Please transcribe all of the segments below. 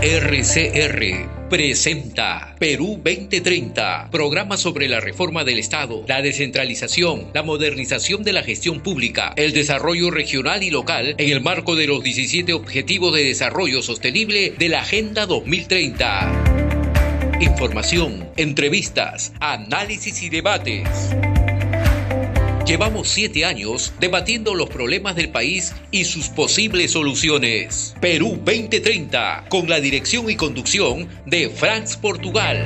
RCR presenta Perú 2030, programa sobre la reforma del Estado, la descentralización, la modernización de la gestión pública, el desarrollo regional y local en el marco de los 17 Objetivos de Desarrollo Sostenible de la Agenda 2030. Información, entrevistas, análisis y debates. Llevamos 7 años debatiendo los problemas del país y sus posibles soluciones. Perú 2030, con la dirección y conducción de Franz Portugal.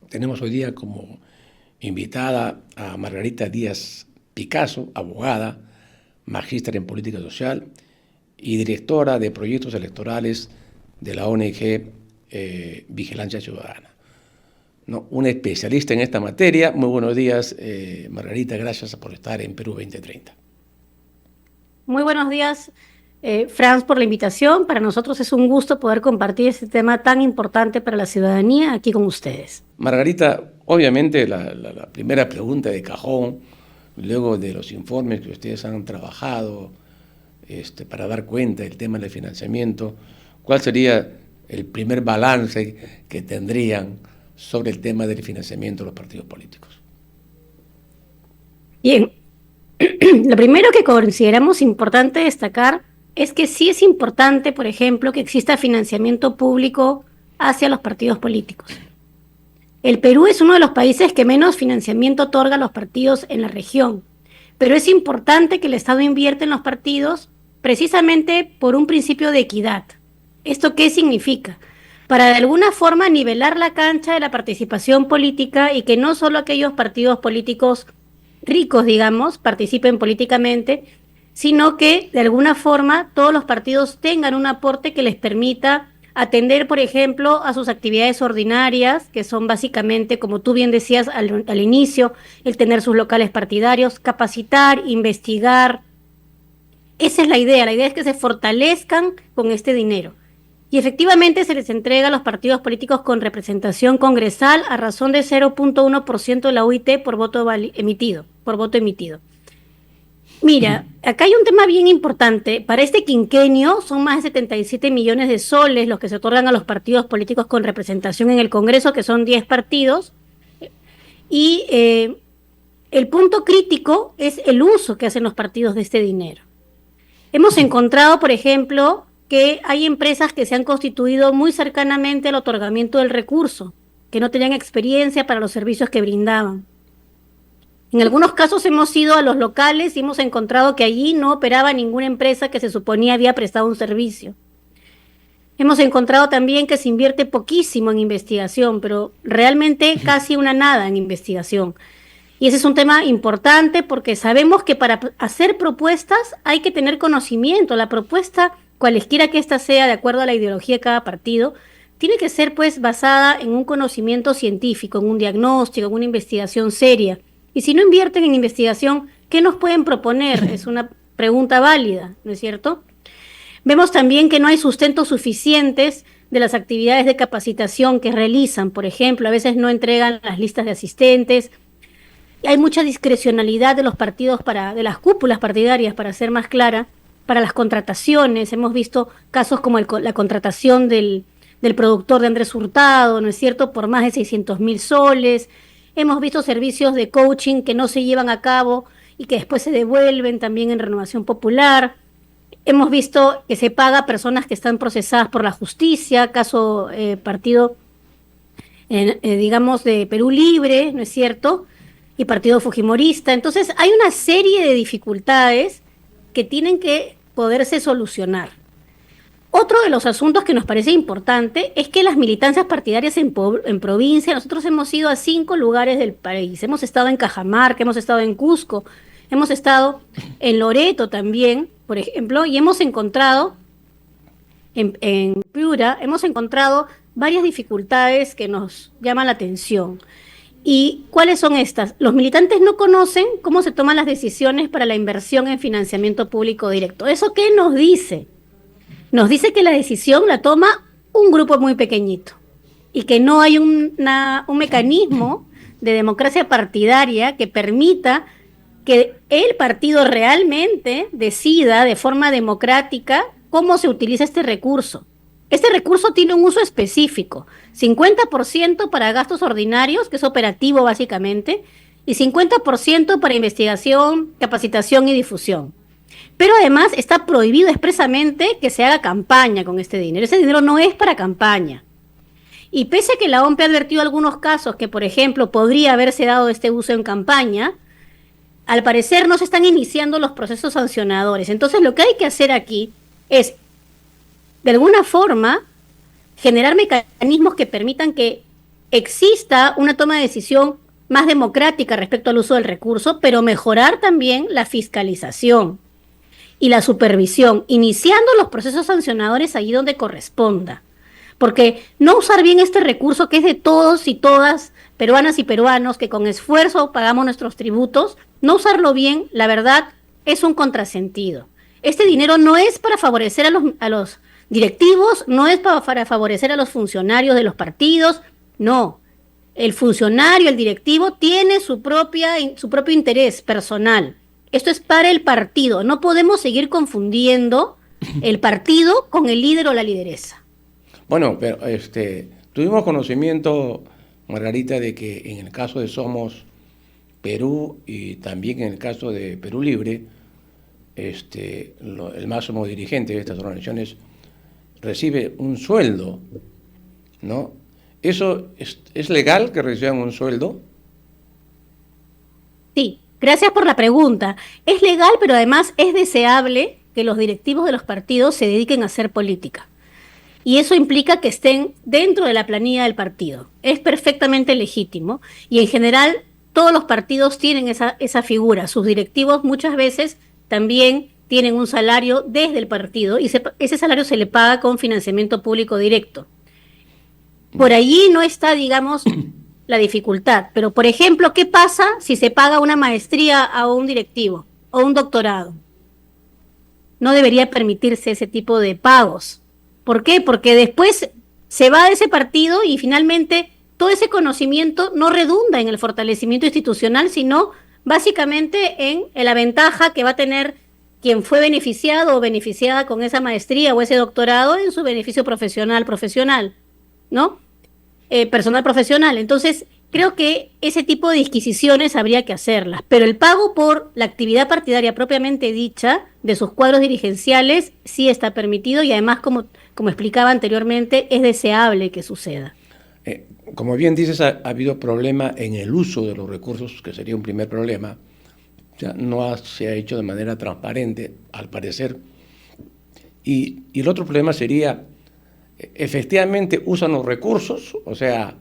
Tenemos hoy día como invitada a Margarita Díaz Picasso, abogada, magíster en política social y directora de proyectos electorales de la ONG Vigilancia Ciudadana. No, una especialista en esta materia. Muy buenos días, Margarita, gracias por estar en Perú 2030. Muy buenos días, Franz, por la invitación. Para nosotros es un gusto poder compartir este tema tan importante para la ciudadanía aquí con ustedes. Margarita, obviamente la primera pregunta de cajón, luego de los informes que ustedes han trabajado para dar cuenta del tema del financiamiento, ¿cuál sería el primer balance que tendrían sobre el tema del financiamiento de los partidos políticos? Bien, lo primero que consideramos importante destacar es que sí es importante, por ejemplo, que exista financiamiento público hacia los partidos políticos. El Perú es uno de los países que menos financiamiento otorga a los partidos en la región, pero es importante que el Estado invierta en los partidos precisamente por un principio de equidad. ¿Esto qué significa? Para de alguna forma nivelar la cancha de la participación política y que no solo aquellos partidos políticos ricos, digamos, participen políticamente, sino que de alguna forma todos los partidos tengan un aporte que les permita atender, por ejemplo, a sus actividades ordinarias, que son básicamente, como tú bien decías al inicio, el tener sus locales partidarios, capacitar, investigar. Esa es la idea es que se fortalezcan con este dinero. Y efectivamente se les entrega a los partidos políticos con representación congresal a razón de 0.1% de la UIT por voto emitido. Mira, acá hay un tema bien importante. Para este quinquenio son más de 77 millones de soles los que se otorgan a los partidos políticos con representación en el Congreso, que son 10 partidos. Y el punto crítico es el uso que hacen los partidos de este dinero. Hemos encontrado, por ejemplo, que hay empresas que se han constituido muy cercanamente al otorgamiento del recurso, que no tenían experiencia para los servicios que brindaban. En algunos casos hemos ido a los locales y hemos encontrado que allí no operaba ninguna empresa que se suponía había prestado un servicio. Hemos encontrado también que se invierte poquísimo en investigación, pero realmente casi una nada en investigación. Y ese es un tema importante porque sabemos que para hacer propuestas hay que tener conocimiento. La propuesta, cualesquiera que ésta sea, de acuerdo a la ideología de cada partido, tiene que ser pues basada en un conocimiento científico, en un diagnóstico, en una investigación seria. Y si no invierten en investigación, ¿qué nos pueden proponer? Es una pregunta válida, ¿no es cierto? Vemos también que no hay sustentos suficientes de las actividades de capacitación que realizan. Por ejemplo, a veces no entregan las listas de asistentes. Hay mucha discrecionalidad de los partidos, de las cúpulas partidarias, para ser más clara, para las contrataciones. Hemos visto casos como la contratación del productor de Andrés Hurtado, ¿no es cierto?, por más de 600.000 soles. Hemos visto servicios de coaching que no se llevan a cabo y que después se devuelven también en Renovación Popular. Hemos visto que se paga a personas que están procesadas por la justicia, caso partido, digamos, de Perú Libre, ¿no es cierto?, y partido fujimorista. Entonces hay una serie de dificultades que tienen que poderse solucionar. Otro de los asuntos que nos parece importante es que las militancias partidarias en provincia, nosotros hemos ido a 5 lugares del país. Hemos estado en Cajamarca, hemos estado en Cusco, hemos estado en Loreto también, por ejemplo, y hemos encontrado en Piura, hemos encontrado varias dificultades que nos llaman la atención. ¿Y cuáles son estas? Los militantes no conocen cómo se toman las decisiones para la inversión en financiamiento público directo. ¿Eso qué nos dice? Nos dice que la decisión la toma un grupo muy pequeñito y que no hay un mecanismo de democracia partidaria que permita que el partido realmente decida de forma democrática cómo se utiliza este recurso. Este recurso tiene un uso específico, 50% para gastos ordinarios, que es operativo básicamente, y 50% para investigación, capacitación y difusión. Pero además está prohibido expresamente que se haga campaña con este dinero. Ese dinero no es para campaña. Y pese a que la OMP ha advertido algunos casos que, por ejemplo, podría haberse dado este uso en campaña, al parecer no se están iniciando los procesos sancionadores. Entonces lo que hay que hacer aquí es, de alguna forma, generar mecanismos que permitan que exista una toma de decisión más democrática respecto al uso del recurso, pero mejorar también la fiscalización y la supervisión, iniciando los procesos sancionadores allí donde corresponda. Porque no usar bien este recurso que es de todos y todas, peruanas y peruanos, que con esfuerzo pagamos nuestros tributos, no usarlo bien, la verdad, es un contrasentido. Este dinero no es para favorecer a los directivos, no es para favorecer a los funcionarios de los partidos, no. El funcionario, el directivo, tiene su propio interés personal. Esto es para el partido. No podemos seguir confundiendo el partido con el líder o la lideresa. Bueno, pero tuvimos conocimiento, Margarita, de que en el caso de Somos Perú y también en el caso de Perú Libre, el máximo dirigente de estas organizaciones recibe un sueldo, ¿no? ¿Eso es legal que reciban un sueldo? Sí, gracias por la pregunta. Es legal, pero además es deseable que los directivos de los partidos se dediquen a hacer política. Y eso implica que estén dentro de la planilla del partido. Es perfectamente legítimo y en general todos los partidos tienen esa figura. Sus directivos muchas veces también tienen un salario desde el partido y ese salario se le paga con financiamiento público directo. Por allí no está, digamos, la dificultad. Pero, por ejemplo, ¿qué pasa si se paga una maestría a un directivo o un doctorado? No debería permitirse ese tipo de pagos. ¿Por qué? Porque después se va de ese partido y finalmente todo ese conocimiento no redunda en el fortalecimiento institucional, sino básicamente en la ventaja que va a tener quien fue beneficiado o beneficiada con esa maestría o ese doctorado en su beneficio profesional, ¿no? Personal profesional. Entonces, creo que ese tipo de disquisiciones habría que hacerlas, pero el pago por la actividad partidaria propiamente dicha de sus cuadros dirigenciales sí está permitido y además, como explicaba anteriormente, es deseable que suceda. Como bien dices, ha habido problema en el uso de los recursos, que sería un primer problema. O sea, no se ha hecho de manera transparente, al parecer. Y el otro problema sería, efectivamente usan los recursos, o sea,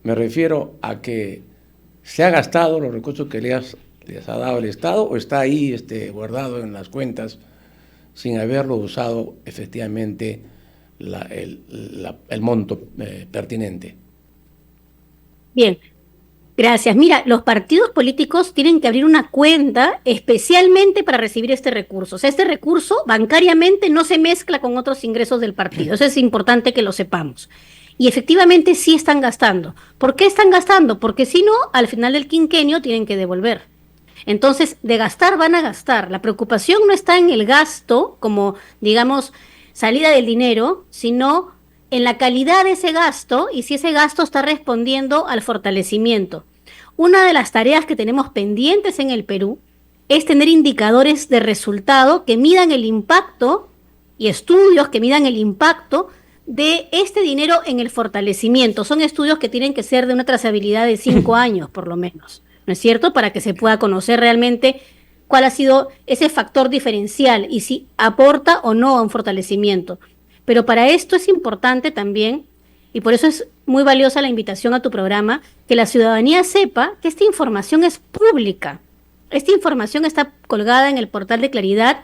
me refiero a que se ha gastado los recursos que les ha dado el Estado o está ahí guardado en las cuentas sin haberlo usado efectivamente el monto pertinente. Bien, gracias. Mira, los partidos políticos tienen que abrir una cuenta especialmente para recibir este recurso. O sea, este recurso bancariamente no se mezcla con otros ingresos del partido. Eso es importante que lo sepamos. Y efectivamente sí están gastando. ¿Por qué están gastando? Porque si no, al final del quinquenio tienen que devolver. Entonces, de gastar van a gastar. La preocupación no está en el gasto, como, digamos, salida del dinero, sino en la calidad de ese gasto y si ese gasto está respondiendo al fortalecimiento. Una de las tareas que tenemos pendientes en el Perú es tener indicadores de resultado que midan el impacto y estudios que midan el impacto de este dinero en el fortalecimiento. Son estudios que tienen que ser de una trazabilidad de 5 años, por lo menos, ¿no es cierto? Para que se pueda conocer realmente cuál ha sido ese factor diferencial y si aporta o no a un fortalecimiento. Pero para esto es importante también, y por eso es muy valiosa la invitación a tu programa, que la ciudadanía sepa que esta información es pública. Esta información está colgada en el portal de Claridad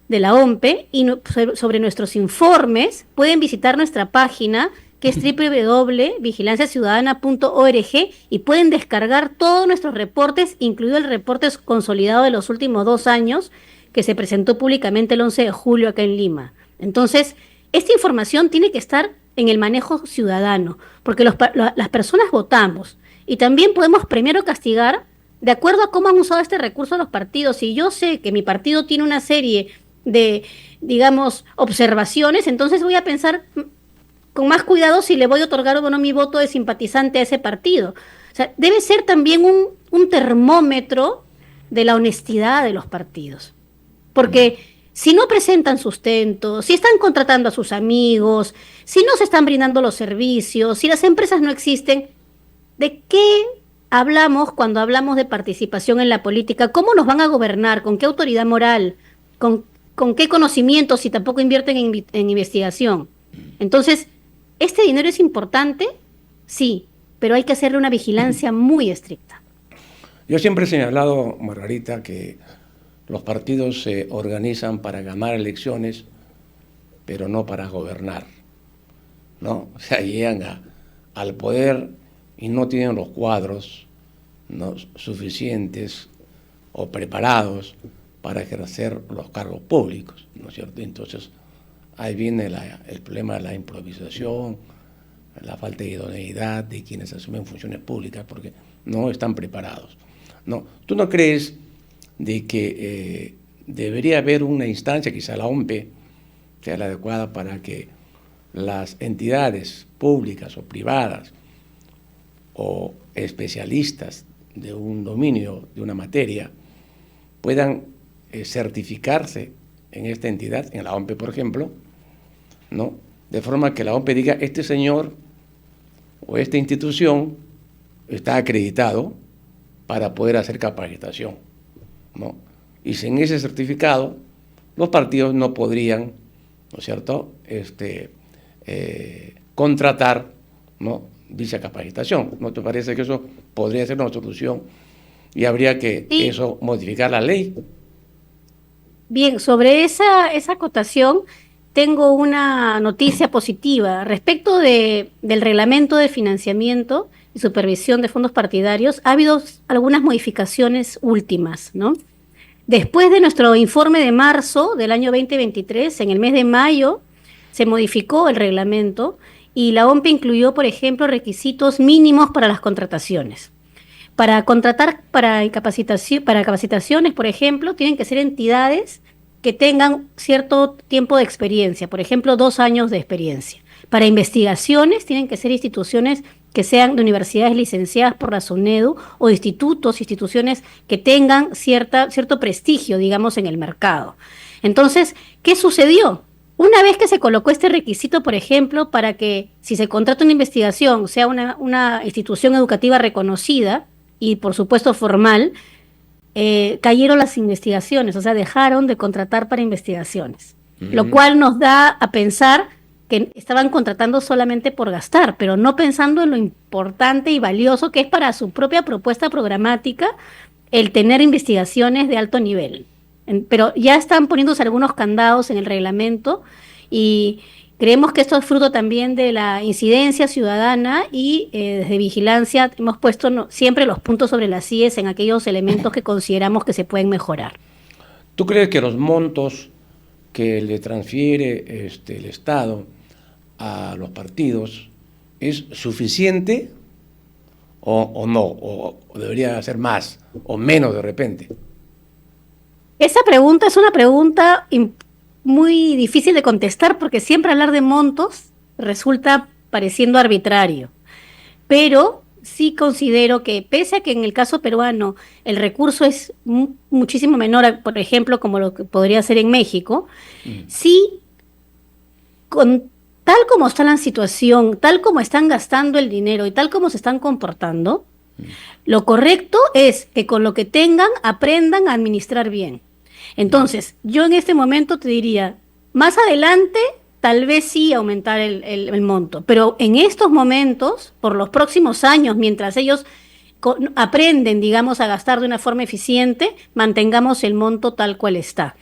de la OMPE y sobre nuestros informes pueden visitar nuestra página que es www.vigilanciaciudadana.org y pueden descargar todos nuestros reportes, incluido el reporte consolidado de los últimos 2 años que se presentó públicamente el 11 de julio acá en Lima. Entonces, esta información tiene que estar en el manejo ciudadano, porque las personas votamos y también podemos primero castigar de acuerdo a cómo han usado este recurso los partidos. Si yo sé que mi partido tiene una serie de, digamos, observaciones, entonces voy a pensar con más cuidado si le voy a otorgar o no mi voto de simpatizante a ese partido. O sea, debe ser también un termómetro de la honestidad de los partidos. Porque si no presentan sustento, si están contratando a sus amigos, si no se están brindando los servicios, si las empresas no existen, ¿de qué hablamos cuando hablamos de participación en la política? ¿Cómo nos van a gobernar? ¿Con qué autoridad moral? ¿Con qué conocimientos si tampoco invierten en investigación? Entonces, ¿este dinero es importante? Sí, pero hay que hacerle una vigilancia muy estricta. Yo siempre he señalado, Margarita, que los partidos se organizan para ganar elecciones, pero no para gobernar, ¿no? O sea, llegan al poder y no tienen los cuadros, ¿no?, suficientes o preparados para ejercer los cargos públicos, ¿no es cierto? Entonces, ahí viene el problema de la improvisación, la falta de idoneidad de quienes asumen funciones públicas porque no están preparados. No, ¿tú no crees de que debería haber una instancia, quizá la OMPE sea la adecuada, para que las entidades públicas o privadas o especialistas de un dominio, de una materia, puedan certificarse en esta entidad, en la OMPE, por ejemplo, ¿no?, de forma que la OMPE diga, este señor o esta institución está acreditado para poder hacer capacitación, ¿no? Y sin ese certificado, los partidos no podrían, ¿no es cierto?, contratar, ¿no?, dicha capacitación. ¿No te parece que eso podría ser una solución y habría que eso modificar la ley? Bien, sobre esa acotación tengo una noticia positiva. Respecto del reglamento de financiamiento y supervisión de fondos partidarios, ha habido algunas modificaciones últimas, ¿no? Después de nuestro informe de marzo del año 2023, en el mes de mayo, se modificó el reglamento y la OMPE incluyó, por ejemplo, requisitos mínimos para las contrataciones. Para contratar para capacitaciones, por ejemplo, tienen que ser entidades que tengan cierto tiempo de experiencia, por ejemplo, 2 años de experiencia. Para investigaciones tienen que ser instituciones que sean de universidades licenciadas por la SUNEDU o instituciones que tengan cierto prestigio, digamos, en el mercado. Entonces, ¿qué sucedió? Una vez que se colocó este requisito, por ejemplo, para que si se contrata una investigación sea una institución educativa reconocida y, por supuesto, formal, cayeron las investigaciones, o sea, dejaron de contratar para investigaciones, lo cual nos da a pensar que estaban contratando solamente por gastar, pero no pensando en lo importante y valioso que es para su propia propuesta programática el tener investigaciones de alto nivel. Pero ya están poniéndose algunos candados en el reglamento y creemos que esto es fruto también de la incidencia ciudadana y desde Vigilancia hemos puesto siempre los puntos sobre las IES en aquellos elementos que consideramos que se pueden mejorar. ¿Tú crees que los montos que le transfiere el Estado a los partidos es suficiente o no? ¿O debería ser más o menos de repente? Esa pregunta es una pregunta muy difícil de contestar porque siempre hablar de montos resulta pareciendo arbitrario. Pero sí considero que pese a que en el caso peruano el recurso es muchísimo menor, por ejemplo, como lo que podría ser en México, sí, tal como está la situación, tal como están gastando el dinero y tal como se están comportando, lo correcto es que con lo que tengan aprendan a administrar bien. Entonces, yo en este momento te diría, más adelante tal vez sí aumentar el monto, pero en estos momentos, por los próximos años, mientras ellos aprenden, digamos, a gastar de una forma eficiente, mantengamos el monto tal cual está.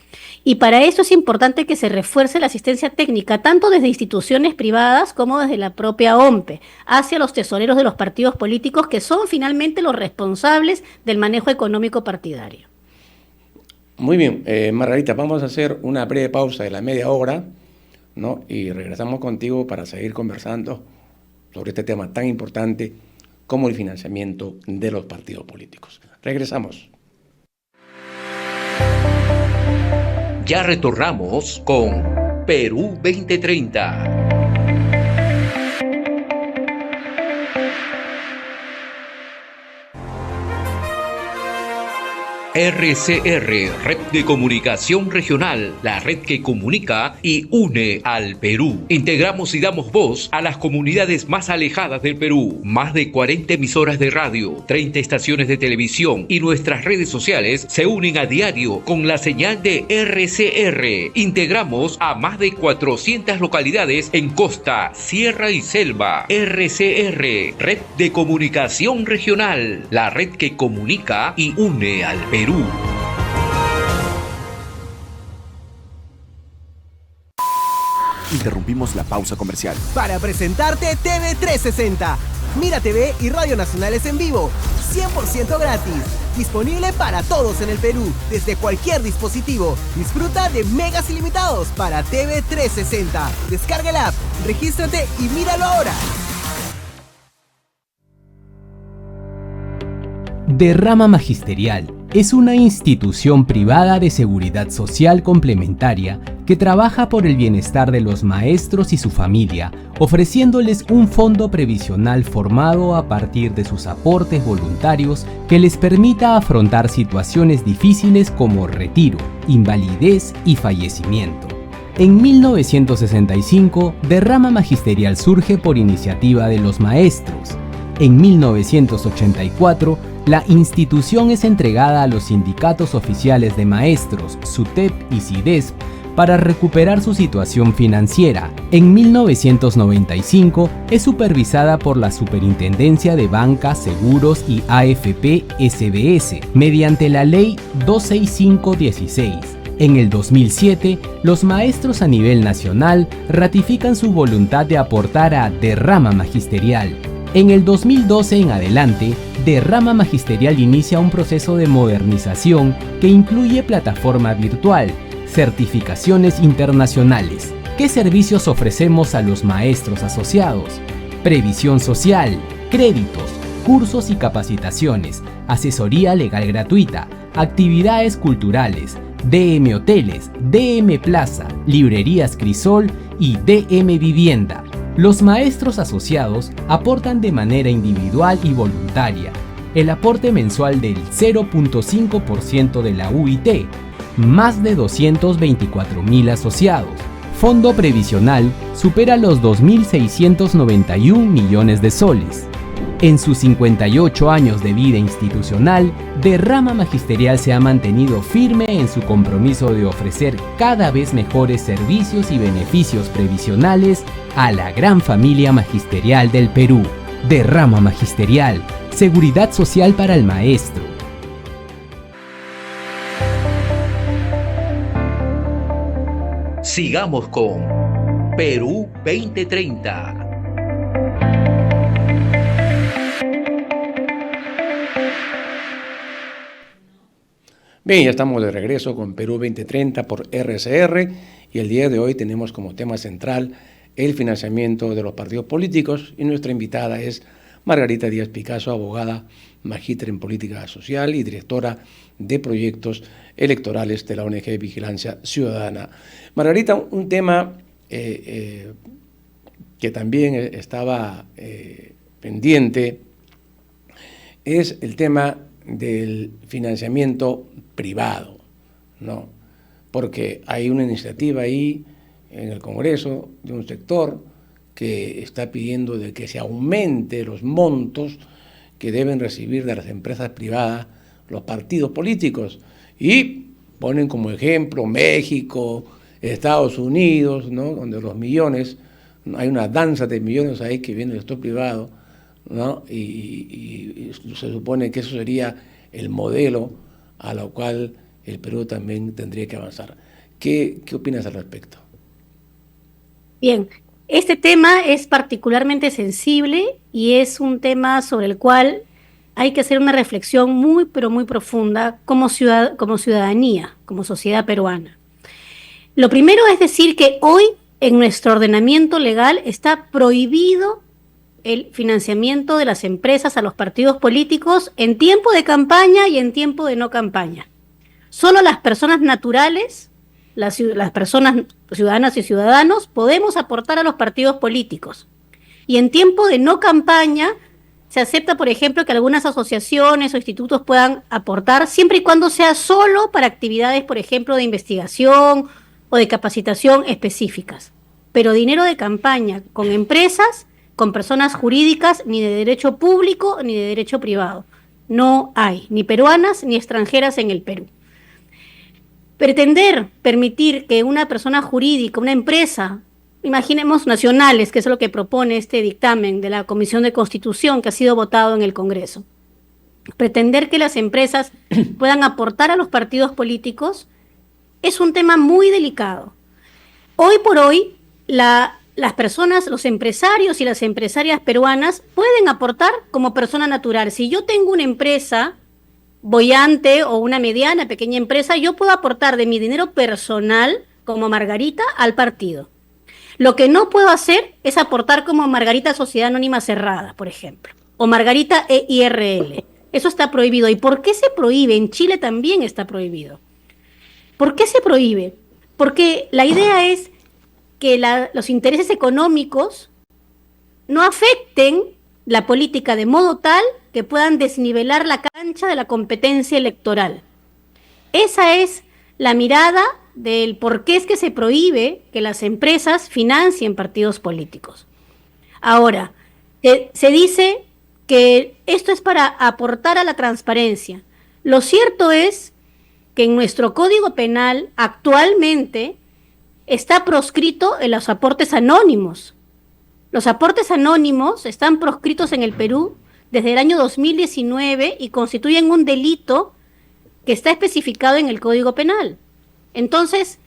Y para eso es importante que se refuerce la asistencia técnica, tanto desde instituciones privadas como desde la propia OMPE, hacia los tesoreros de los partidos políticos, que son finalmente los responsables del manejo económico partidario. Muy bien, Margarita, vamos a hacer una breve pausa de la media hora, ¿no? Y regresamos contigo para seguir conversando sobre este tema tan importante como el financiamiento de los partidos políticos. Regresamos. Ya retornamos con Perú 2030. RCR, Red de Comunicación Regional, la red que comunica y une al Perú. Integramos y damos voz a las comunidades más alejadas del Perú. Más de 40 emisoras de radio, 30 estaciones de televisión y nuestras redes sociales se unen a diario con la señal de RCR. Integramos a más de 400 localidades en costa, sierra y selva. RCR, Red de Comunicación Regional, la red que comunica y une al Perú. Interrumpimos la pausa comercial para presentarte TV360. Mira TV y Radio Nacionales en vivo, 100% gratis. Disponible para todos en el Perú, desde cualquier dispositivo. Disfruta de megas ilimitados para TV360. Descarga el app, regístrate y míralo ahora. Derrama Magisterial es una institución privada de seguridad social complementaria que trabaja por el bienestar de los maestros y su familia, ofreciéndoles un fondo previsional formado a partir de sus aportes voluntarios que les permita afrontar situaciones difíciles como retiro, invalidez y fallecimiento. En 1965, Derrama Magisterial surge por iniciativa de los maestros. En 1984, la institución es entregada a los sindicatos oficiales de maestros, SUTEP y SIDESP, para recuperar su situación financiera. En 1995 es supervisada por la Superintendencia de Banca, Seguros y AFP-SBS mediante la Ley 265/16. En el 2007, los maestros a nivel nacional ratifican su voluntad de aportar a Derrama Magisterial. En el 2012 en adelante, Derrama Magisterial inicia un proceso de modernización que incluye plataforma virtual, certificaciones internacionales. ¿Qué servicios ofrecemos a los maestros asociados? Previsión social, créditos, cursos y capacitaciones, asesoría legal gratuita, actividades culturales, DM Hoteles, DM Plaza, librerías Crisol y DM Vivienda. Los maestros asociados aportan de manera individual y voluntaria. El aporte mensual del 0.5% de la UIT, más de 224.000 asociados. Fondo previsional supera los 2.691 millones de soles. En sus 58 años de vida institucional, Derrama Magisterial se ha mantenido firme en su compromiso de ofrecer cada vez mejores servicios y beneficios previsionales a la gran familia magisterial del Perú. Derrama Magisterial, seguridad social para el maestro. Sigamos con Perú 2030. Bien, ya estamos de regreso con Perú 2030 por RCR y el día de hoy tenemos como tema central el financiamiento de los partidos políticos y nuestra invitada es Margarita Díaz Picasso, abogada, magíster en política social y directora de proyectos electorales de la ONG Vigilancia Ciudadana. Margarita, un tema que también estaba pendiente es el tema del financiamiento privado, ¿no? Porque hay una iniciativa ahí en el Congreso de un sector que está pidiendo de que se aumente los montos que deben recibir de las empresas privadas los partidos políticos y ponen como ejemplo México, Estados Unidos, ¿no? Donde los millones, hay una danza de millones ahí que viene del sector privado, ¿no? Y se supone que eso sería el modelo a lo cual el Perú también tendría que avanzar. ¿Qué opinas al respecto? Bien, este tema es particularmente sensible y es un tema sobre el cual hay que hacer una reflexión muy, pero muy profunda como ciudadanía, como sociedad peruana. Lo primero es decir que hoy en nuestro ordenamiento legal está prohibido el financiamiento de las empresas a los partidos políticos en tiempo de campaña y en tiempo de no campaña. Solo las personas naturales, las personas ciudadanas y ciudadanos, podemos aportar a los partidos políticos. Y en tiempo de no campaña, se acepta, por ejemplo, que algunas asociaciones o institutos puedan aportar, siempre y cuando sea solo para actividades, por ejemplo, de investigación o de capacitación específicas. Pero dinero de campaña con empresas, con personas jurídicas, ni de derecho público ni de derecho privado. No hay, ni peruanas ni extranjeras en el Perú. Pretender permitir que una persona jurídica, una empresa, imaginemos nacionales, que es lo que propone este dictamen de la Comisión de Constitución que ha sido votado en el Congreso, pretender que las empresas puedan aportar a los partidos políticos es un tema muy delicado. Hoy por hoy, las personas, los empresarios y las empresarias peruanas pueden aportar como persona natural. Si yo tengo una empresa boyante o una mediana, pequeña empresa, yo puedo aportar de mi dinero personal como Margarita al partido. Lo que no puedo hacer es aportar como Margarita Sociedad Anónima Cerrada, por ejemplo, o Margarita EIRL. Eso está prohibido. ¿Y por qué se prohíbe? En Chile también está prohibido. ¿Por qué se prohíbe? Porque la idea es que los intereses económicos no afecten la política de modo tal que puedan desnivelar la cancha de la competencia electoral. Esa es la mirada del por qué es que se prohíbe que las empresas financien partidos políticos. Ahora, se dice que esto es para aportar a la transparencia. Lo cierto es que en nuestro Código Penal actualmente está proscrito en los aportes anónimos. Los aportes anónimos están proscritos en el Perú desde el año 2019 y constituyen un delito que está especificado en el Código Penal. Entonces,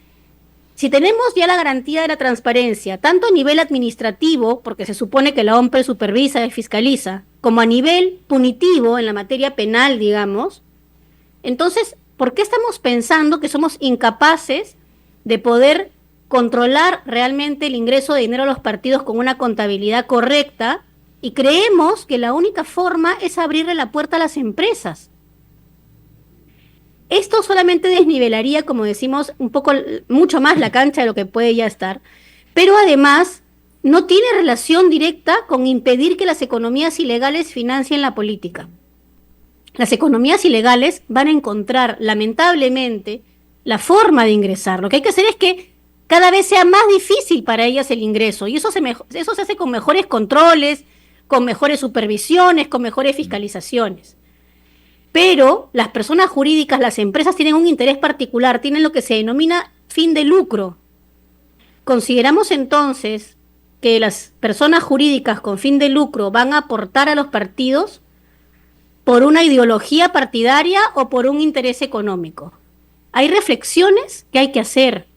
si tenemos ya la garantía de la transparencia, tanto a nivel administrativo, porque se supone que la OMPE supervisa y fiscaliza, como a nivel punitivo en la materia penal, digamos, entonces, ¿por qué estamos pensando que somos incapaces de poder controlar realmente el ingreso de dinero a los partidos con una contabilidad correcta? Y creemos que la única forma es abrirle la puerta a las empresas. Esto solamente desnivelaría, como decimos, mucho más la cancha de lo que puede ya estar, pero además no tiene relación directa con impedir que las economías ilegales financien la política. Las economías ilegales van a encontrar, lamentablemente, la forma de ingresar. Lo que hay que hacer es que cada vez sea más difícil para ellas el ingreso, y eso se hace con mejores controles, con mejores supervisiones, con mejores fiscalizaciones. Pero las personas jurídicas, las empresas, tienen un interés particular, tienen lo que se denomina fin de lucro. ¿Consideramos entonces que las personas jurídicas con fin de lucro van a aportar a los partidos por una ideología partidaria o por un interés económico? Hay reflexiones que hay que hacer.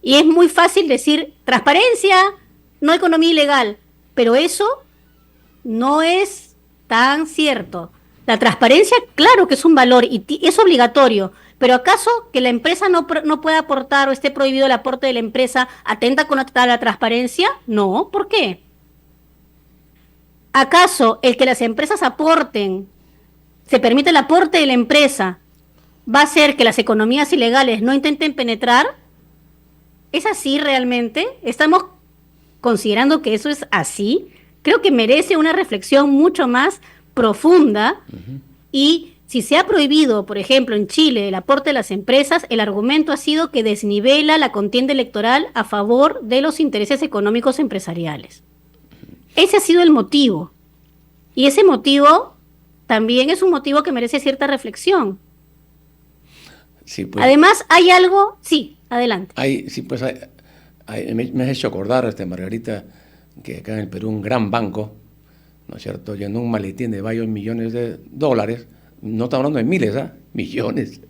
Y es muy fácil decir transparencia, no economía ilegal, pero eso no es tan cierto. La transparencia, claro que es un valor y es obligatorio, pero ¿acaso que la empresa no pueda aportar o esté prohibido el aporte de la empresa atenta contra la transparencia? No, ¿por qué? ¿Acaso el que las empresas aporten, se permite el aporte de la empresa, va a hacer que las economías ilegales no intenten penetrar? ¿Es así realmente? ¿Estamos considerando que eso es así? Creo que merece una reflexión mucho más profunda. Y si se ha prohibido, por ejemplo, en Chile el aporte de las empresas, el argumento ha sido que desnivela la contienda electoral a favor de los intereses económicos empresariales. Ese ha sido el motivo. Y ese motivo también es un motivo que merece cierta reflexión. Sí, pues, además, hay algo... Sí, adelante. Me has hecho acordar, Margarita, que acá en el Perú un gran banco, ¿no es cierto?, llenó un maletín de varios millones de dólares, no estamos hablando de miles, millones,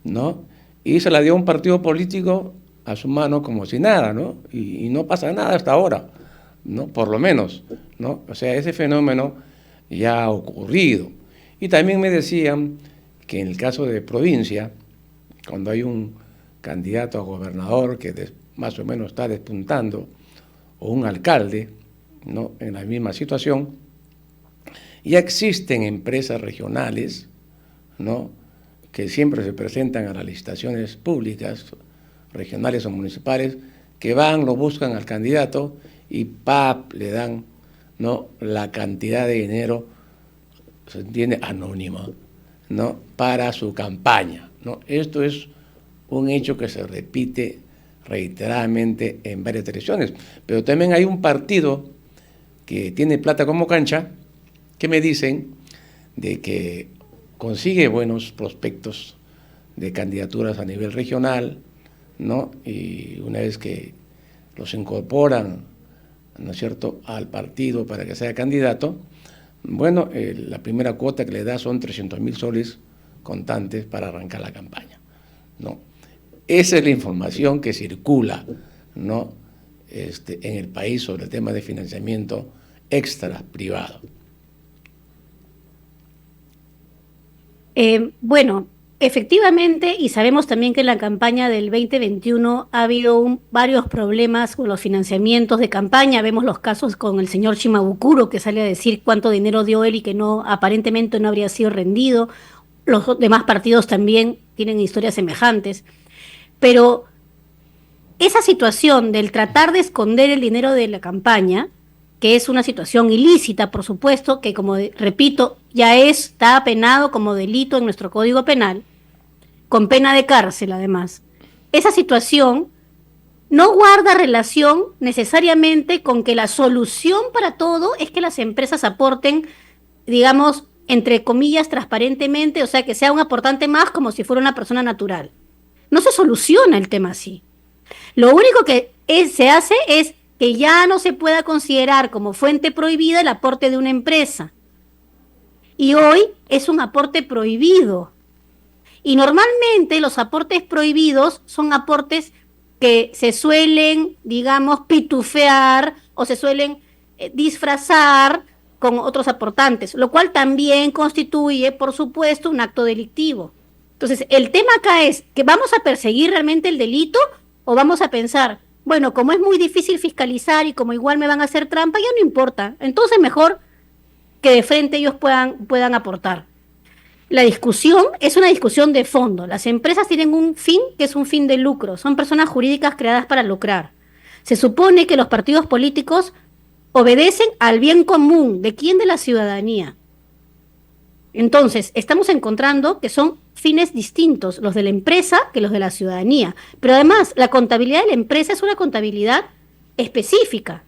¿no? Y se la dio a un partido político a su mano como si nada, ¿no? Y no pasa nada hasta ahora, ¿no? Por lo menos, ¿no? O sea, ese fenómeno ya ha ocurrido. Y también me decían que en el caso de provincia, cuando hay un candidato a gobernador que más o menos está despuntando, o un alcalde, ¿no?, en la misma situación. Ya existen empresas regionales, ¿no?, que siempre se presentan a las licitaciones públicas, regionales o municipales, que van, lo buscan al candidato y ¡pap!, le dan, ¿no?, la cantidad de dinero, se entiende, anónima, ¿no?, para su campaña, ¿no? Esto es un hecho que se repite reiteradamente en varias elecciones. Pero también hay un partido que tiene plata como cancha, que me dicen de que consigue buenos prospectos de candidaturas a nivel regional, ¿no? Y una vez que los incorporan, ¿no es cierto?, al partido para que sea candidato, bueno, la primera cuota que le da son 300.000 soles contantes para arrancar la campaña, ¿no? Esa es la información que circula, ¿no?, en el país sobre el tema de financiamiento extra privado. Bueno, efectivamente, y sabemos también que en la campaña del 2021 ha habido varios problemas con los financiamientos de campaña. Vemos los casos con el señor Shimabukuro, que sale a decir cuánto dinero dio él y que no, aparentemente no habría sido rendido. Los demás partidos también tienen historias semejantes. Pero esa situación del tratar de esconder el dinero de la campaña, que es una situación ilícita, por supuesto, que como repito, ya está penado como delito en nuestro Código Penal, con pena de cárcel además. Esa situación no guarda relación necesariamente con que la solución para todo es que las empresas aporten, digamos, entre comillas, transparentemente, o sea, que sea un aportante más como si fuera una persona natural. No se soluciona el tema así. Lo único que se hace es que ya no se pueda considerar como fuente prohibida el aporte de una empresa. Y hoy es un aporte prohibido. Y normalmente los aportes prohibidos son aportes que se suelen, digamos, pitufear o se suelen disfrazar con otros aportantes, lo cual también constituye, por supuesto, un acto delictivo. Entonces, el tema acá es que ¿vamos a perseguir realmente el delito o vamos a pensar, bueno, como es muy difícil fiscalizar y como igual me van a hacer trampa, ya no importa, entonces mejor que de frente ellos puedan aportar? La discusión es una discusión de fondo. Las empresas tienen un fin que es un fin de lucro, son personas jurídicas creadas para lucrar. Se supone que los partidos políticos obedecen al bien común. ¿De quién? De la ciudadanía. Entonces, estamos encontrando que son fines distintos, los de la empresa que los de la ciudadanía. Pero además, la contabilidad de la empresa es una contabilidad específica.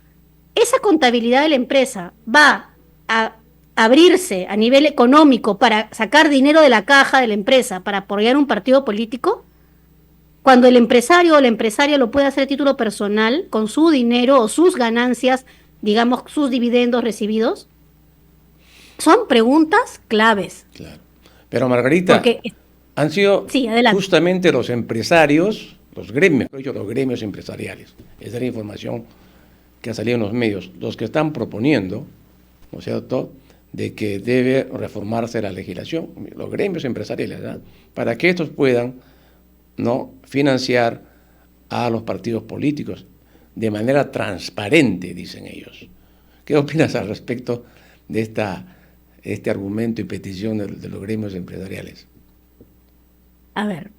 Esa contabilidad de la empresa va a abrirse a nivel económico para sacar dinero de la caja de la empresa para apoyar un partido político, cuando el empresario o la empresaria lo puede hacer a título personal con su dinero o sus ganancias, digamos, sus dividendos recibidos. Son preguntas claves. Claro. Pero Margarita, porque han sido justamente los empresarios, los gremios empresariales, esa es la información que ha salido en los medios, los que están proponiendo, ¿no es cierto?, de que debe reformarse la legislación, los gremios empresariales, ¿verdad?, para que estos puedan, ¿no?, financiar a los partidos políticos de manera transparente, dicen ellos. ¿Qué opinas al respecto de este argumento y petición de los gremios empresariales? A ver,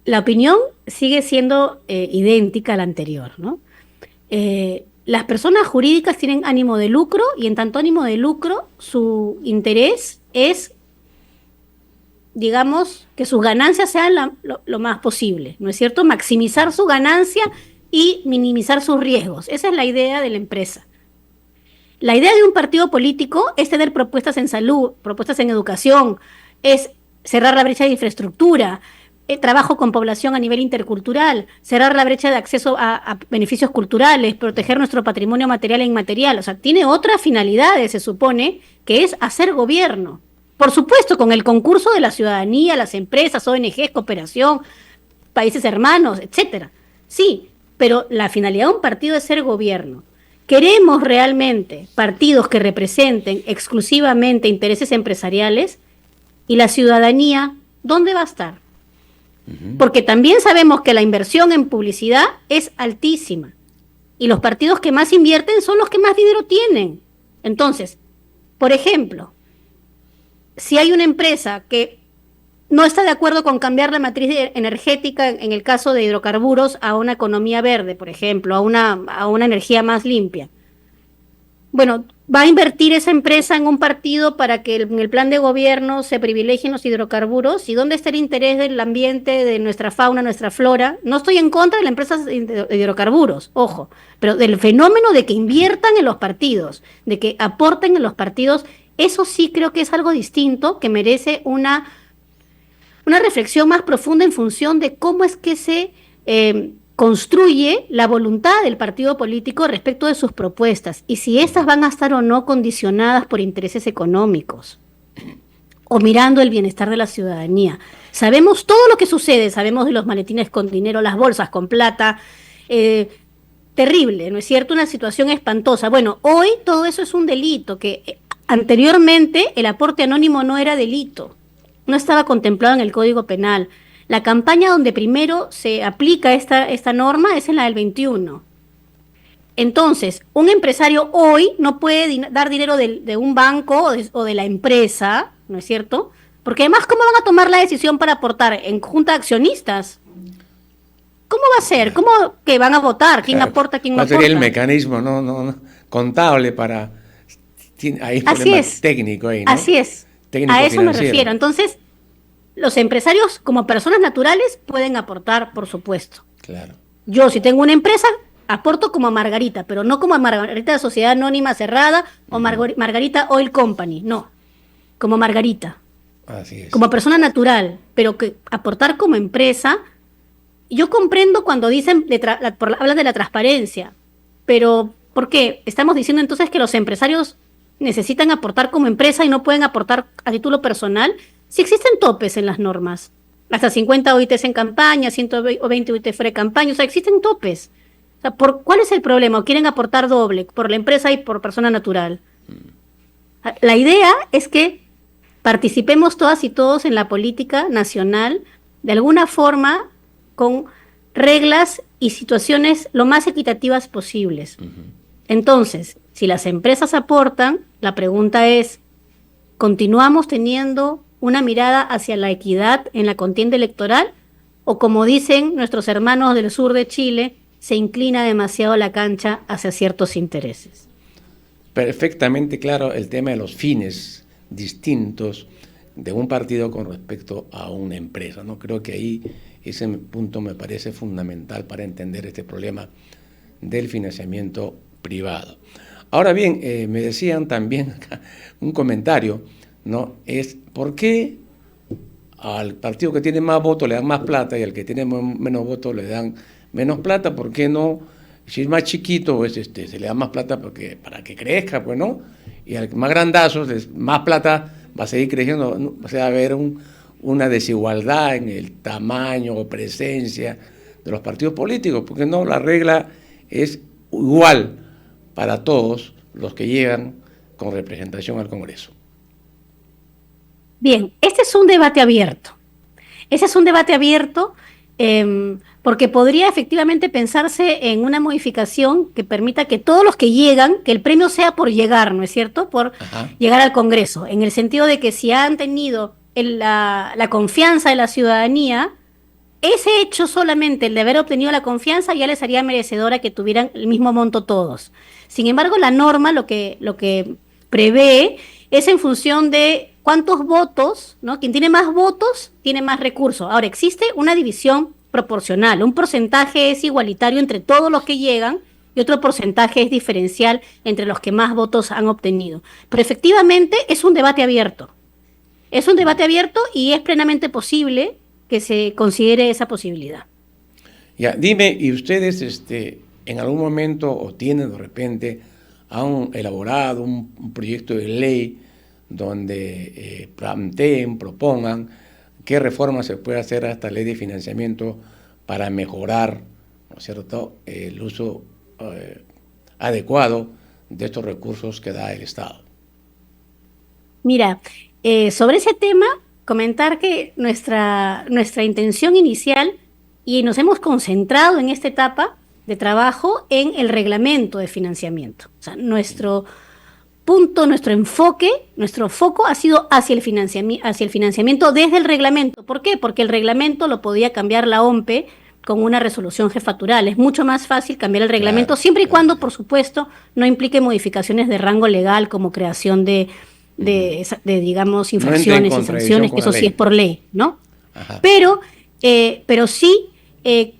la opinión sigue siendo idéntica a la anterior, ¿no? Las personas jurídicas tienen ánimo de lucro y en tanto ánimo de lucro, su interés es, digamos, que sus ganancias sean lo más posible, ¿no es cierto? Maximizar su ganancia y minimizar sus riesgos. Esa es la idea de la empresa. La idea de un partido político es tener propuestas en salud, propuestas en educación, es cerrar la brecha de infraestructura, trabajo con población a nivel intercultural, cerrar la brecha de acceso a beneficios culturales, proteger nuestro patrimonio material e inmaterial. O sea, tiene otras finalidades, se supone, que es hacer gobierno. Por supuesto, con el concurso de la ciudadanía, las empresas, ONGs, cooperación, países hermanos, etcétera. Sí, pero la finalidad de un partido es ser gobierno. ¿Queremos realmente partidos que representen exclusivamente intereses empresariales? ¿Y la ciudadanía dónde va a estar? Porque también sabemos que la inversión en publicidad es altísima. Y los partidos que más invierten son los que más dinero tienen. Entonces, por ejemplo, si hay una empresa que no está de acuerdo con cambiar la matriz energética, en el caso de hidrocarburos, a una economía verde, por ejemplo, a una energía más limpia. Bueno, va a invertir esa empresa en un partido para que en el plan de gobierno se privilegien los hidrocarburos. ¿Y dónde está el interés del ambiente, de nuestra fauna, nuestra flora? No estoy en contra de las empresas de hidrocarburos, ojo, pero del fenómeno de que inviertan en los partidos, de que aporten en los partidos, eso sí creo que es algo distinto, que merece una reflexión más profunda en función de cómo es que se construye la voluntad del partido político respecto de sus propuestas y si estas van a estar o no condicionadas por intereses económicos o mirando el bienestar de la ciudadanía. Sabemos todo lo que sucede, sabemos de los maletines con dinero, las bolsas con plata, terrible, ¿no es cierto? Una situación espantosa. Bueno, hoy todo eso es un delito, que anteriormente el aporte anónimo no era delito, no estaba contemplado en el Código Penal. La campaña donde primero se aplica esta norma es en la del 21. Entonces, un empresario hoy no puede dar dinero de un banco o de la empresa, ¿no es cierto? Porque además, ¿cómo van a tomar la decisión para aportar? ¿En junta de accionistas? ¿Cómo va a ser? ¿Cómo que van a votar? ¿Quién aporta, quién no aporta? ¿Cuál sería el mecanismo no contable para...? Hay un problema técnico ahí, ¿no? Así es. A eso me refiero. Entonces, los empresarios como personas naturales pueden aportar, por supuesto. Claro. Yo, si tengo una empresa, aporto como Margarita, pero no como Margarita de Sociedad Anónima Cerrada o Margarita Oil Company, no. Como Margarita. Así es. Como persona natural, pero que aportar como empresa. Yo comprendo cuando dicen, hablan de la transparencia, pero ¿por qué? Estamos diciendo entonces que los empresarios necesitan aportar como empresa y no pueden aportar a título personal. Si existen topes en las normas, hasta 50 OITs en campaña, 120 OITs fuera de campaña, o sea, existen topes. O sea, ¿cuál es el problema? ¿O quieren aportar doble, por la empresa y por persona natural? La idea es que participemos todas y todos en la política nacional, de alguna forma, con reglas y situaciones lo más equitativas posibles. Entonces, si las empresas aportan, la pregunta es, ¿continuamos teniendo una mirada hacia la equidad en la contienda electoral? O como dicen nuestros hermanos del sur de Chile, se inclina demasiado la cancha hacia ciertos intereses. Perfectamente claro el tema de los fines distintos de un partido con respecto a una empresa, ¿no? Creo que ahí ese punto me parece fundamental para entender este problema del financiamiento privado. Ahora bien, me decían también acá un comentario, ¿no? Es ¿por qué al partido que tiene más votos le dan más plata y al que tiene menos votos le dan menos plata? ¿Por qué no? Si es más chiquito, pues se le da más plata para que crezca, pues, ¿no? Y al más grandazo, más plata va a seguir creciendo, ¿no? O sea, va a haber una desigualdad en el tamaño o presencia de los partidos políticos, porque no, la regla es igual para todos los que llegan con representación al Congreso. Bien, este es un debate abierto. Ese es un debate abierto porque podría efectivamente pensarse en una modificación que permita que todos los que llegan, que el premio sea por llegar, ¿no es cierto? Por llegar al Congreso, en el sentido de que si han tenido la confianza de la ciudadanía, ese hecho solamente, el de haber obtenido la confianza, ya les haría merecedora que tuvieran el mismo monto todos. Sin embargo, la norma lo que prevé es en función de cuántos votos, ¿no? Quien tiene más votos tiene más recursos. Ahora, existe una división proporcional, un porcentaje es igualitario entre todos los que llegan y otro porcentaje es diferencial entre los que más votos han obtenido. Pero efectivamente es un debate abierto. Es un debate abierto y es plenamente posible que se considere esa posibilidad. Ya, dime, ¿y ustedes en algún momento o tienen de repente han elaborado un proyecto de ley donde propongan qué reformas se puede hacer a esta ley de financiamiento para mejorar, ¿no es cierto?, el uso adecuado de estos recursos que da el Estado? Mira, sobre ese tema, comentar que nuestra intención inicial, y nos hemos concentrado en esta etapa, de trabajo en el reglamento de financiamiento. O sea, nuestro punto, nuestro foco ha sido hacia el financiamiento desde el reglamento. ¿Por qué? Porque el reglamento lo podía cambiar la OMPE con una resolución jefatural. Es mucho más fácil cambiar el reglamento, siempre y cuando, por supuesto, no implique modificaciones de rango legal como creación de digamos, infracciones y sanciones, que eso sí es por ley, ¿no? Ajá. Pero sí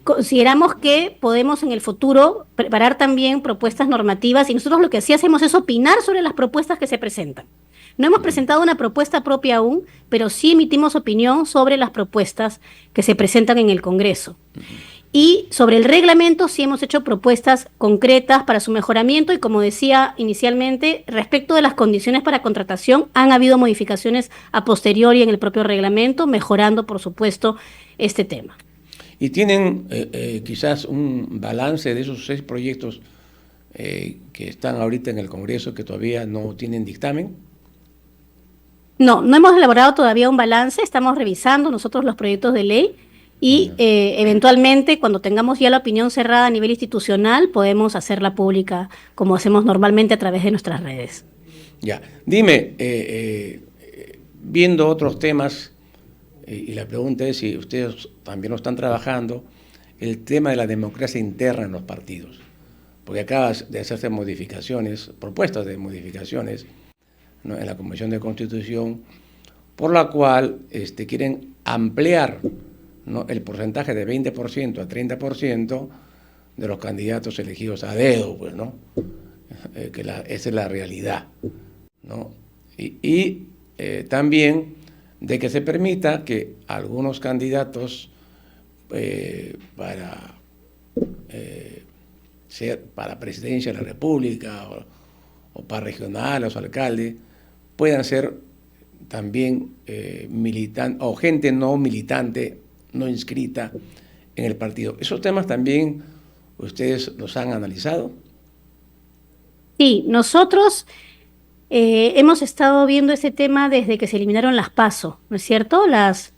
consideramos que podemos en el futuro preparar también propuestas normativas, y nosotros lo que sí hacemos es opinar sobre las propuestas que se presentan. No hemos presentado una propuesta propia aún, pero sí emitimos opinión sobre las propuestas que se presentan en el Congreso. Y sobre el reglamento sí hemos hecho propuestas concretas para su mejoramiento, y como decía inicialmente, respecto de las condiciones para contratación, han habido modificaciones a posteriori en el propio reglamento, mejorando, por supuesto, este tema. ¿Y tienen quizás un balance de esos 6 proyectos que están ahorita en el Congreso que todavía no tienen dictamen? No hemos elaborado todavía un balance, estamos revisando nosotros los proyectos de ley y eventualmente, cuando tengamos ya la opinión cerrada a nivel institucional, podemos hacerla pública como hacemos normalmente a través de nuestras redes. Ya, dime, viendo otros temas, y la pregunta es si ustedes también lo están trabajando, el tema de la democracia interna en los partidos, porque acaba de hacerse modificaciones, propuestas de modificaciones, ¿no?, en la Convención de Constitución, por la cual quieren ampliar, ¿no?, el porcentaje de 20% a 30% de los candidatos elegidos a dedo, pues, ¿no? Esa es la realidad, ¿no? Y también de que se permita que algunos candidatos para presidencia de la República o para regionales o alcaldes puedan ser también militantes o gente no militante, no inscrita en el partido. ¿Esos temas también ustedes los han analizado? Sí, nosotros hemos estado viendo ese tema desde que se eliminaron las PASO, ¿no es cierto? Las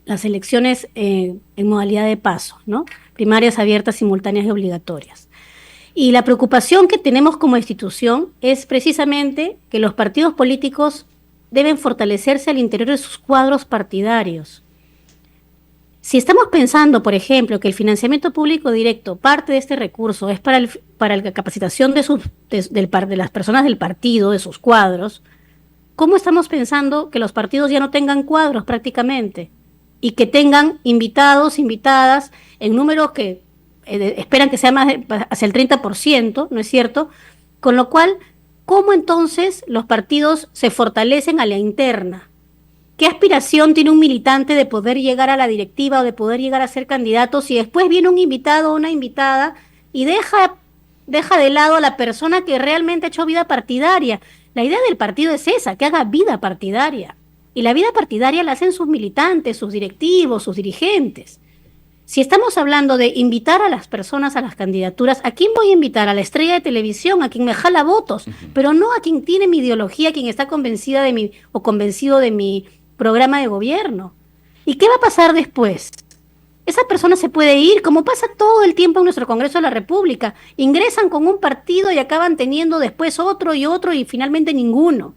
elecciones en modalidad de PASO, ¿no? Primarias abiertas, simultáneas y obligatorias. Y la preocupación que tenemos como institución es precisamente que los partidos políticos deben fortalecerse al interior de sus cuadros partidarios. Si estamos pensando, por ejemplo, que el financiamiento público directo, parte de este recurso es para la capacitación de las personas del partido, de sus cuadros, ¿cómo estamos pensando que los partidos ya no tengan cuadros prácticamente? Y que tengan invitados, invitadas, en números que esperan que sea más hacia el 30%, ¿no es cierto? Con lo cual, ¿cómo entonces los partidos se fortalecen a la interna? ¿Qué aspiración tiene un militante de poder llegar a la directiva o de poder llegar a ser candidato si después viene un invitado o una invitada y deja de lado a la persona que realmente ha hecho vida partidaria? La idea del partido es esa, que haga vida partidaria. Y la vida partidaria la hacen sus militantes, sus directivos, sus dirigentes. Si estamos hablando de invitar a las personas a las candidaturas, ¿a quién voy a invitar? A la estrella de televisión, a quien me jala votos, pero no a quien tiene mi ideología, a quien está convencido de mi programa de gobierno. ¿Y qué va a pasar después? Esa persona se puede ir, como pasa todo el tiempo en nuestro Congreso de la República. Ingresan con un partido y acaban teniendo después otro y finalmente ninguno.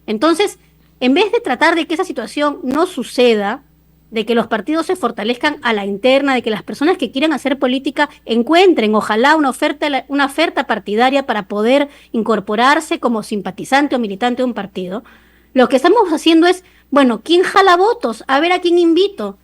Entonces, en vez de tratar de que esa situación no suceda, de que los partidos se fortalezcan a la interna, de que las personas que quieran hacer política encuentren, ojalá, una oferta partidaria para poder incorporarse como simpatizante o militante de un partido, lo que estamos haciendo es, bueno, ¿quién jala votos? A ver a quién invito.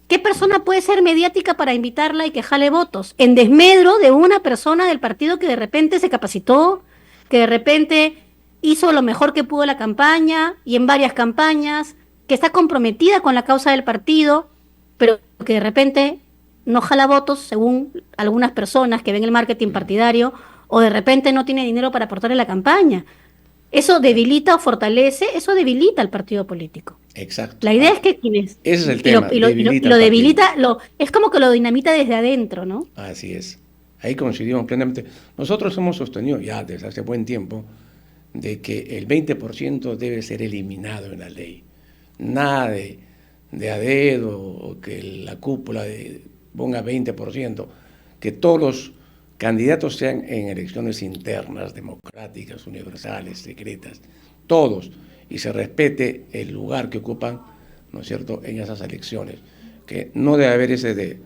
¿Qué persona puede ser mediática para invitarla y que jale votos? En desmedro de una persona del partido que de repente se capacitó, que de repente hizo lo mejor que pudo en la campaña y en varias campañas, que está comprometida con la causa del partido, pero que de repente no jala votos según algunas personas que ven el marketing partidario, o de repente no tiene dinero para aportar en la campaña. Eso debilita o fortalece, eso debilita al partido político. Exacto. La idea es que quienes... Ese es el tema. Lo debilita, es como que lo dinamita desde adentro, ¿no? Así es. Ahí coincidimos plenamente. Nosotros hemos sostenido ya desde hace buen tiempo de que el 20% debe ser eliminado en la ley. Nada de a dedo, o que la cúpula de ponga 20%, que todos los candidatos sean en elecciones internas, democráticas, universales, secretas, todos, y se respete el lugar que ocupan, ¿no es cierto?, en esas elecciones, que no debe haber ese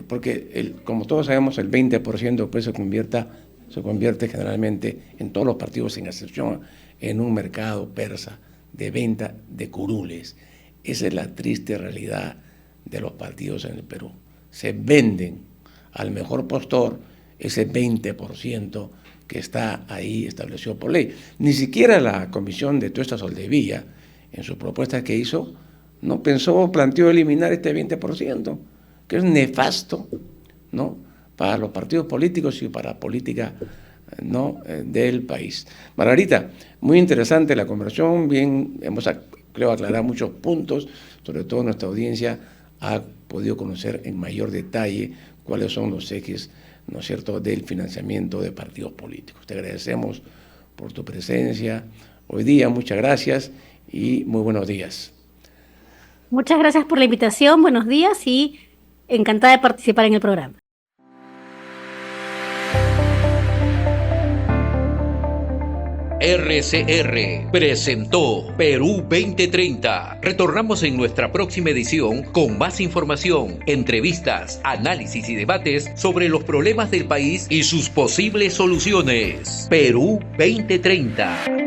porque como todos sabemos, el 20% pues se convierte generalmente en todos los partidos, sin excepción, en un mercado persa de venta de curules. Esa es la triste realidad de los partidos en el Perú. Se venden al mejor postor ese 20% que está ahí establecido por ley. Ni siquiera la Comisión de Tuesta Soldevilla, en su propuesta que hizo, no planteó eliminar este 20%, que es nefasto, ¿no?, para los partidos políticos y para la política, ¿no?, del país. Margarita, muy interesante la conversación, bien, creo aclarar muchos puntos, sobre todo nuestra audiencia ha podido conocer en mayor detalle cuáles son los ejes, ¿no es cierto?, del financiamiento de partidos políticos. Te agradecemos por tu presencia hoy día, muchas gracias y muy buenos días. Muchas gracias por la invitación, buenos días y encantada de participar en el programa. RCR presentó Perú 2030. Retornamos en nuestra próxima edición con más información, entrevistas, análisis y debates sobre los problemas del país y sus posibles soluciones. Perú 2030.